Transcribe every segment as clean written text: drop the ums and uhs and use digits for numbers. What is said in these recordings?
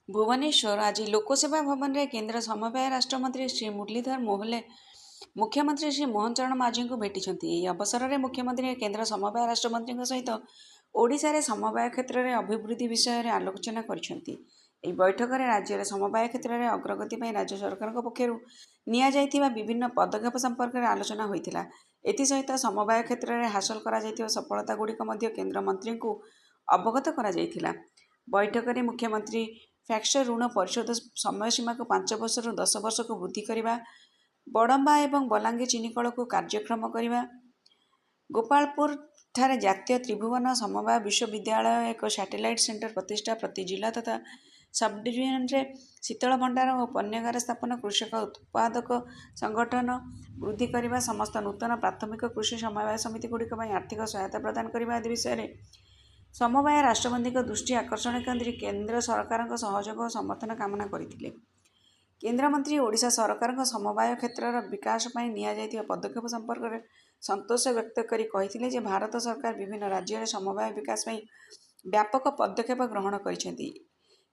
भुवनेश्वर आज लोकसेवा भवन में केंद्र समवाय राष्ट्रमंत्री श्री मुरलीधर मोहले मुख्यमंत्री श्री मोहन चरण माझी को भेटी। यह अवसर में मुख्यमंत्री केंद्र समवाय राष्ट्रमंत्री सहित ओडिशा रे समवाय क्षेत्र में अभिवृद्धि विषय में आलोचना कर बैठक में राज्य में समवाय क्षेत्र में अग्रगति पर राज्य सरकार पक्षर नि विभिन्न पदक्षेप संपर्क में आलोचना होता। एसहित समवाय क्षेत्र में हासिल कर सफलता गुड़िक केंद्र मंत्री को अवगत कर बैठक में मुख्यमंत्री फैक्चर ऋण परिशोध समय सीमा को 5 वर्ष 10 वर्ष को वृद्धि करने, बड़म्बा एवं बलांगी चिनीकल को कार्यक्षम करने, गोपालपुर ठारे जातीय त्रिभुवन समवाय विश्वविद्यालय एक सैटेलाइट सेंटर प्रतिष्ठा, प्रति जिला तथा सब डिविजन रे शीतल भंडार और पन्यगार स्थापन, कृषक उत्पादक संगठन वृद्धि करने, समस्त नूतन प्राथमिक कृषि समवाय समिति गुड़िक आर्थिक सहायता प्रदान करने आदि विषय में समवाय राष्ट्रपति दृष्टि आकर्षण केन्द्र केंद्र सरकार सहयोग और समर्थन कामना करथिले। केंद्र मंत्री ओडिशा सरकार समवाय क्षेत्र विकास पर नि पदक्षेप संपर्क में संतोष व्यक्त करी कहिथिले जे भारत सरकार विभिन्न राज्य में समवाय विकास में व्यापक पदक्षेप ग्रहण करिसेंती।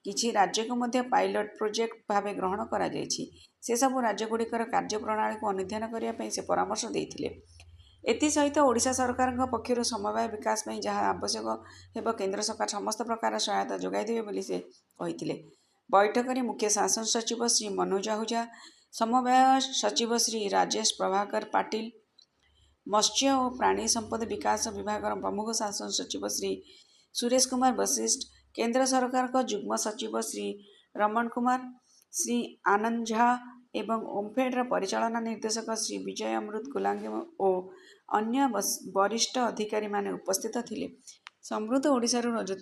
किछि राज्य को मध्य पायलट प्रोजेक्ट भाव ग्रहण करा जायछि। से सबु राज्य गुड़िकर कार्य प्रणाली को अनुध्यान करने से परामर्श देथिले। एसहित ओडिशा सरकार पक्षर समवाय विकास में जहाँ आवश्यक हेब केंद्र सरकार समस्त प्रकार सहायता जोगाई देवे बोली से कहिथिले। बैठक में मुख्य शासन सचिव श्री मनोज आहूजा, समवाय सचिव श्री राजेश प्रभाकर पाटिल, मत्स्य और प्राणी संपद विकास विभाग प्रमुख शासन सचिव श्री सुरेश कुमार वशिष्ठ, केंद्र सरकार का युग्म सचिव श्री रमण कुमार, श्री आनंद झा एवं ओमफेड परिचालना निर्देशक श्री विजय अमृत गुलांगे और अन्य वरिष्ठ अधिकारी माने उपस्थित थिले। समृद्ध ओडिशा रजत